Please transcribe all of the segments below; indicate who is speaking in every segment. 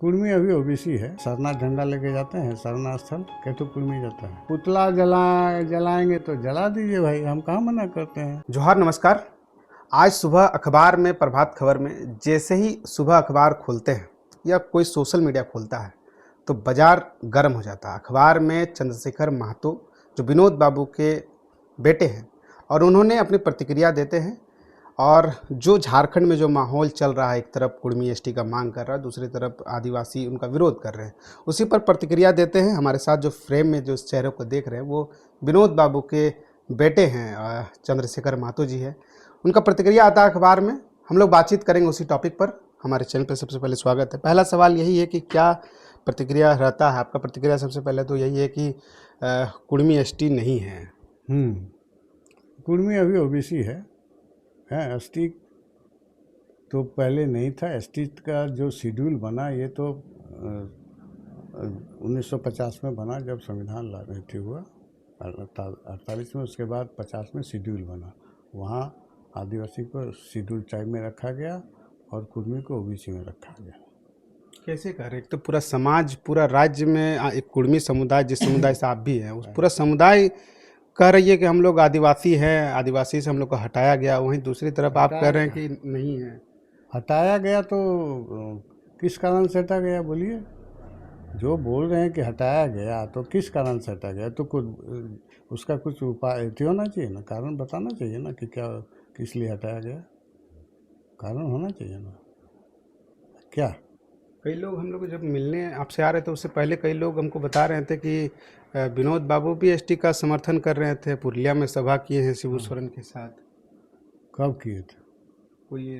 Speaker 1: कुर्मी अभी ओबीसी है। सरना झंडा लेके जाते हैं, सरना स्थल कैथो कुर्मी जाता है। पुतला जलाएंगे तो जला दीजिए भाई, हम कहाँ मना करते हैं।
Speaker 2: जोहार, नमस्कार। आज सुबह अखबार में, प्रभात खबर में जैसे ही सुबह अखबार खोलते हैं या कोई सोशल मीडिया खोलता है तो बाजार गर्म हो जाता है। अखबार में चंद्रशेखर महतो जो विनोद बाबू के बेटे हैं और उन्होंने अपनी प्रतिक्रिया देते हैं। और जो झारखंड में जो माहौल चल रहा है, एक तरफ कुर्मी एसटी का मांग कर रहा है, दूसरी तरफ आदिवासी उनका विरोध कर रहे हैं, उसी पर प्रतिक्रिया देते हैं। हमारे साथ जो फ्रेम में जो चेहरे को देख रहे हैं वो विनोद बाबू के बेटे हैं, चंद्रशेखर महतो जी है। उनका प्रतिक्रिया आता है अखबार में। हम लोग बातचीत करेंगे उसी टॉपिक पर। हमारे चैनल पर सबसे पहले स्वागत है। पहला सवाल यही है कि क्या प्रतिक्रिया रहता है आपका? प्रतिक्रिया सबसे पहले तो यही है कि कुर्मी एसटी नहीं है।
Speaker 1: कुर्मी अभी ओबीसी है। एसटी तो पहले नहीं था। एसटी का जो शेड्यूल बना ये तो 1950 में बना, जब संविधान लागू हुआ 48 में। उसके बाद 50 में शेड्यूल बना। वहाँ आदिवासी को शेड्यूल टाइप में रखा गया और कुर्मी को ओबीसी में रखा गया।
Speaker 2: कैसे कह रहे हैं? एक तो पूरा समाज, पूरा राज्य में एक कुर्मी समुदाय, जिस समुदाय से आप भी हैं, उस पूरा समुदाय कह रही है कि हम लोग आदिवासी हैं, आदिवासी से हम लोग को हटाया गया। वहीं दूसरी तरफ आप कह रहे हैं कि नहीं है।
Speaker 1: हटाया गया तो किस कारण से हटा गया बोलिए। जो बोल रहे हैं कि हटाया गया तो किस कारण से हटा गया, तो कुछ उसका कुछ उपाय होना चाहिए ना, कारण बताना चाहिए ना कि क्या किस लिए हटाया गया। कारण होना चाहिए ना। क्या
Speaker 2: कई लोग हम लोग जब मिलने आपसे आ रहे थे उससे पहले कई लोग हमको बता रहे थे कि विनोद बाबू भी एसटी का समर्थन कर रहे थे। पुरुलिया में सभा किए हैं शिबू सोरेन के साथ।
Speaker 1: कब किए थे?
Speaker 2: कोई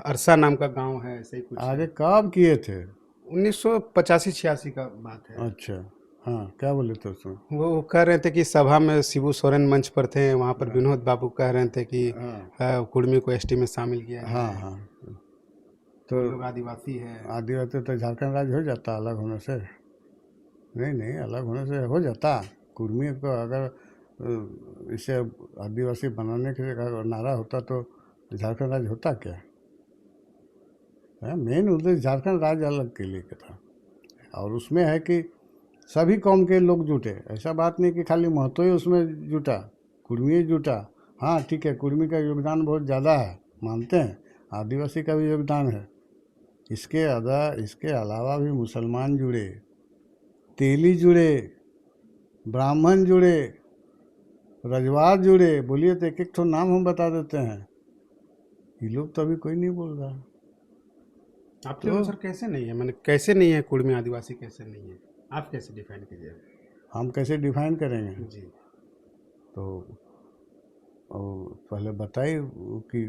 Speaker 2: अरसा नाम का गांव है, ऐसे ही कुछ है।
Speaker 1: आगे कब किए थे?
Speaker 2: 1985-86 का बात है।
Speaker 1: अच्छा, हाँ, क्या बोले थे उसमें?
Speaker 2: वो कह रहे थे कि सभा में शिबू सोरेन मंच पर थे, वहाँ पर विनोद बाबू कह रहे थे कि कुर्मी को एसटी में शामिल किया है।
Speaker 1: हाँ हाँ,
Speaker 2: तो लोग आदिवासी है।
Speaker 1: आदिवासी तो झारखंड राज्य हो जाता अलग होने से। नहीं, अलग होने से हो जाता। कुर्मी को अगर इसे आदिवासी बनाने के लिए अगर नारा होता तो झारखंड राज्य होता क्या है। मेन उद्देश्य झारखंड राज्य अलग के लिए था और उसमें है कि सभी कौम के लोग जुटे। ऐसा बात नहीं कि खाली महतो ही उसमें जुटा, कुर्मी जुटा। हाँ ठीक है, कुर्मी का योगदान बहुत ज़्यादा है, मानते हैं। आदिवासी का भी योगदान है। इसके अलावा भी मुसलमान जुड़े, तेली जुड़े, ब्राह्मण जुड़े, रजवार जुड़े। बोलिए तो एक एक तो नाम हम बता देते हैं। ये लोग तो अभी कोई नहीं बोल रहा।
Speaker 2: आपके अनुसार कैसे नहीं है? मैंने कैसे नहीं है कुर्मी आदिवासी, कैसे नहीं है? आप कैसे डिफाइन कीजिए?
Speaker 1: हम कैसे डिफाइन करेंगे
Speaker 2: जी
Speaker 1: तो पहले बताइए कि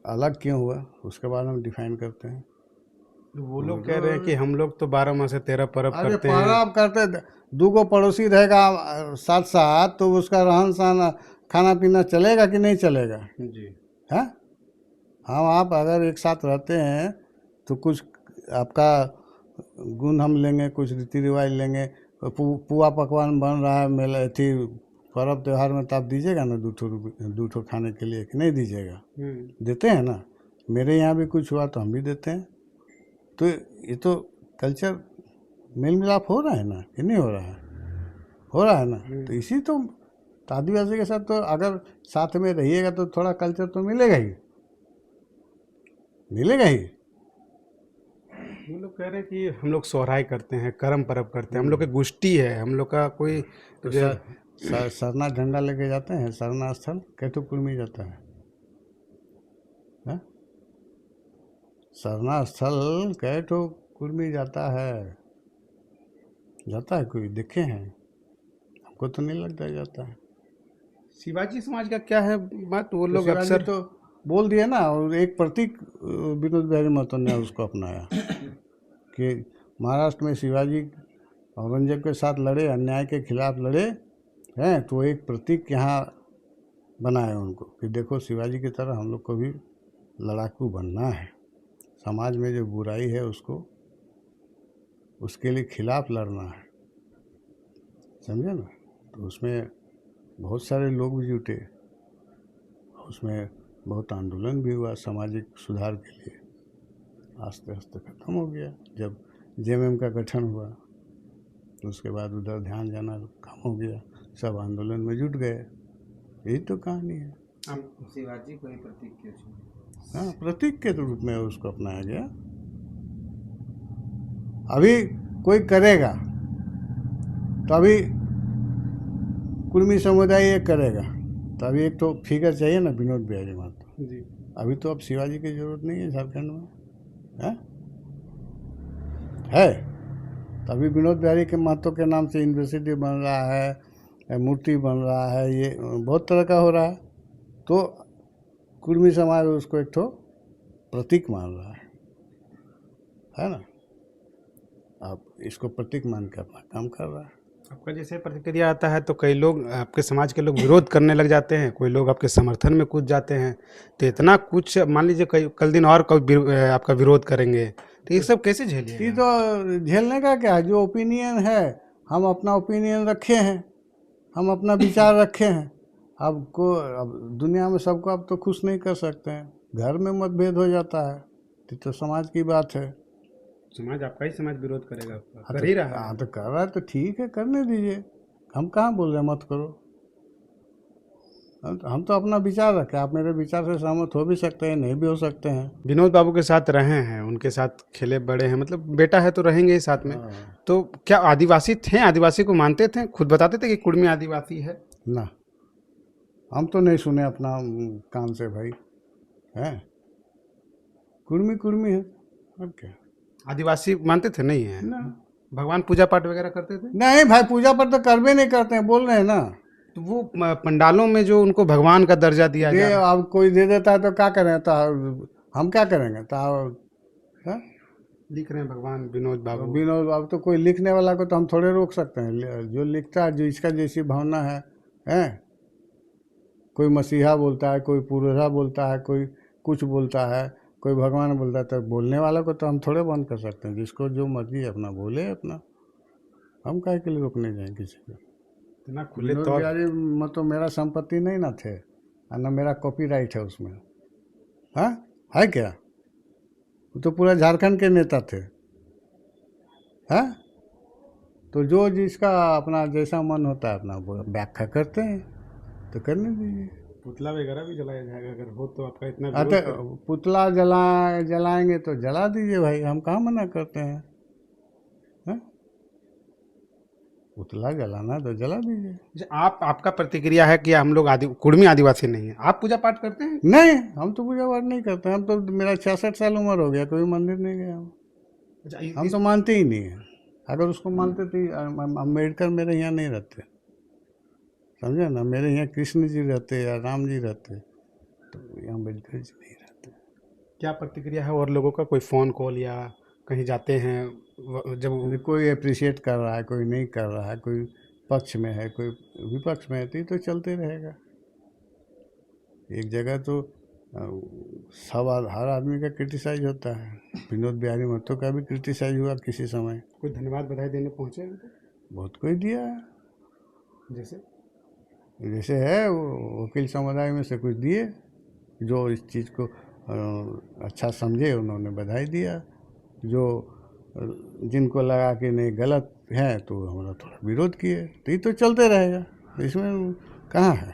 Speaker 1: अलग क्यों हुआ, उसके बाद हम डिफाइन करते हैं।
Speaker 2: वो लोग कह रहे हैं कि हम लोग तो 12 माह से 13 पर्व करते हैं।
Speaker 1: पर्व करते, दूगो पड़ोसी रहेगा साथ साथ तो उसका रहन सहन खाना पीना चलेगा कि नहीं चलेगा?
Speaker 2: जी
Speaker 1: है। हम आप अगर एक साथ रहते हैं तो कुछ आपका गुण हम लेंगे, कुछ रीति रिवाज लेंगे। पुआ पकवान बन रहा है मेला थी पर्व त्यौहार में, तो आप दीजिएगा ना दो ठो खाने के लिए कि नहीं दीजिएगा? देते हैं ना। मेरे यहाँ भी कुछ हुआ तो हम भी देते हैं। तो ये तो कल्चर मेल मिलाप हो रहा है ना कि नहीं हो रहा है? हो रहा है ना। तो इसी तो आदिवासी के साथ तो अगर साथ में रहिएगा तो थोड़ा कल्चर तो मिलेगा ही, मिलेगा ही।
Speaker 2: वो लोग कह रहे हैं कि हम लोग सोहराय करते हैं, करम पर्व करते हैं, हम लोग की गोष्ठी है, हम लोग का कोई
Speaker 1: तो सरना झंडा लेके जाते हैं, सरना स्थल कैथो कुर्मी जाता है। सरना स्थल कैथो कुर्मी जाता है? जाता है कोई? देखे हैं? हमको तो नहीं लगता जाता है।
Speaker 2: शिवाजी समाज का क्या है बात? वो लोग
Speaker 1: शिवाजी
Speaker 2: अक्सर
Speaker 1: तो बोल दिए ना, और एक प्रतीक विनोद बिहारी महतो ने उसको अपनाया कि महाराष्ट्र में शिवाजी औरंगजेब के साथ लड़े, अन्याय के खिलाफ लड़े हैं, तो एक प्रतीक यहाँ बनाया उनको कि देखो शिवाजी की तरह हम लोग को भी लड़ाकू बनना है। समाज में जो बुराई है उसके लिए खिलाफ लड़ना है, समझे ना। तो उसमें बहुत सारे लोग भी जुटे, उसमें बहुत आंदोलन भी हुआ सामाजिक सुधार के लिए। आस्ते आस्ते ख़त्म हो गया जब जेएमएम का गठन हुआ, तो उसके बाद उधर ध्यान जाना कम हो गया, सब आंदोलन में जुट गए। यही तो कहानी है।
Speaker 2: शिवाजी को ही प्रतीक क्यों चुने?
Speaker 1: हाँ, प्रतीक के रूप में उसको अपनाया गया। अभी कोई करेगा तो अभी कुर्मी समुदाय ये करेगा, तो अभी एक तो फिगर चाहिए ना, विनोद बिहारी महतो
Speaker 2: जी।
Speaker 1: अभी तो अब शिवाजी की जरूरत नहीं है झारखंड में, है। तो अभी विनोद बिहारी के महतो के नाम से यूनिवर्सिटी बन रहा है, मूर्ति बन रहा है, ये बहुत तरह का हो रहा है। तो कुर्मी समाज उसको एक तो प्रतीक मान रहा है ना। अब इसको प्रतीक मान के अपना काम कर रहा है।
Speaker 2: आपका जैसे प्रतिक्रिया आता है तो कई लोग, आपके समाज के लोग विरोध करने लग जाते हैं, कोई लोग आपके समर्थन में कूद जाते हैं। तो इतना कुछ, मान लीजिए कल दिन और कोई आपका विरोध करेंगे, तो ये सब कैसे झेलिए?
Speaker 1: ये तो झेलने का क्या है, जो ओपिनियन है, हम अपना ओपिनियन रखे हैं, हम अपना विचार रखे हैं। अब दुनिया में सबको अब तो खुश नहीं कर सकते हैं, घर में मतभेद हो जाता है, तो समाज की बात है।
Speaker 2: समाज, आपका ही समाज विरोध करेगा आपका, कर ही रहा है।
Speaker 1: हाँ, तो कर रहा है तो ठीक है, करने दीजिए। हम कहाँ बोल रहे हैं मत करो। हम तो अपना विचार रखें, आप मेरे विचार से सहमत हो भी सकते हैं, नहीं भी हो सकते हैं।
Speaker 2: विनोद बाबू के साथ रहे हैं, उनके साथ खेले बड़े हैं, मतलब बेटा है तो रहेंगे ही साथ में। तो क्या आदिवासी थे, आदिवासी को मानते थे, खुद बताते थे कि कुर्मी आदिवासी है?
Speaker 1: ना, हम तो नहीं सुने अपना कान से भाई, है कुर्मी कुर्मी है, अब क्या।
Speaker 2: आदिवासी मानते थे? नहीं है
Speaker 1: ना,
Speaker 2: भगवान पूजा पाठ वगैरह करते थे?
Speaker 1: नहीं भाई, पूजा पाठ तो कर भी नहीं करते हैं, बोल रहे हैं ना।
Speaker 2: तो वो पंडालों में जो उनको भगवान का दर्जा दिया
Speaker 1: दे,
Speaker 2: जा,
Speaker 1: अब कोई दे देता है तो क्या करें, तो हम क्या करेंगे। तो हाँ?
Speaker 2: लिख रहे हैं भगवान विनोद बाबू।
Speaker 1: विनोद बाबू तो कोई लिखने वाला को तो हम थोड़े रोक सकते हैं, जो लिखता है, जो इसका जैसी भावना है। कोई मसीहा बोलता है, कोई पुरोधा बोलता है, कोई कुछ बोलता है, कोई भगवान बोलता है, तो बोलने वाला को तो हम थोड़े बंद कर सकते हैं। जिसको जो मर्जी अपना बोले अपना, हम काहे के लिए रोकने जाएं किसी को।
Speaker 2: इतना खुले
Speaker 1: विनोद
Speaker 2: तौर,
Speaker 1: बिहारी मतलब मेरा संपत्ति नहीं ना थे, और ना मेरा कॉपीराइट है उसमें, हाँ है क्या। वो तो पूरा झारखंड के नेता थे, हाँ। तो जो जिसका अपना जैसा मन होता है अपना व्याख्या करते हैं, तो करने दीजिए।
Speaker 2: पुतला वगैरह भी जलाया जाएगा अगर हो तो, आपका इतना
Speaker 1: अरे पुतला जलाएंगे तो जला दीजिए भाई, हम कहाँ मना करते हैं, हाँ? पुतला जलाना तो जला दीजिए।
Speaker 2: आपका प्रतिक्रिया है कि हम लोग कुर्मी आदिवासी नहीं है, आप पूजा पाठ करते हैं?
Speaker 1: नहीं, हम तो पूजा पाठ नहीं करते। हम तो, मेरा 66 साल उम्र हो गया, कोई मंदिर नहीं गया हम।
Speaker 2: अच्छा,
Speaker 1: हम तो मानते ही नहीं है। अगर उसको मानते तो अम्बेडकर मेरे यहाँ नहीं रहते, समझे ना। मेरे यहाँ कृष्ण जी रहते या राम जी रहते, तो यहाँ अम्बेडकर जी नहीं रहते।
Speaker 2: क्या प्रतिक्रिया है और लोगों का, कोई फ़ोन कॉल या कहीं जाते हैं जब?
Speaker 1: कोई अप्रिशिएट कर रहा है, कोई नहीं कर रहा है, कोई पक्ष में है, कोई विपक्ष में है, तो ये तो चलते रहेगा। एक जगह तो हर आदमी का क्रिटिसाइज होता है। विनोद बिहारी महतो का भी क्रिटिसाइज हुआ किसी समय।
Speaker 2: कोई धन्यवाद बधाई देने पहुँचे हैं?
Speaker 1: बहुत कोई दिया है, जैसे है वो वकील समुदाय में से कुछ दिए, जो इस चीज़ को अच्छा समझे उन्होंने बधाई दिया। जो जिनको लगा कि नहीं गलत है तो हमारा थोड़ा विरोध किए। तो ये तो चलते रहेगा, इसमें कहाँ है।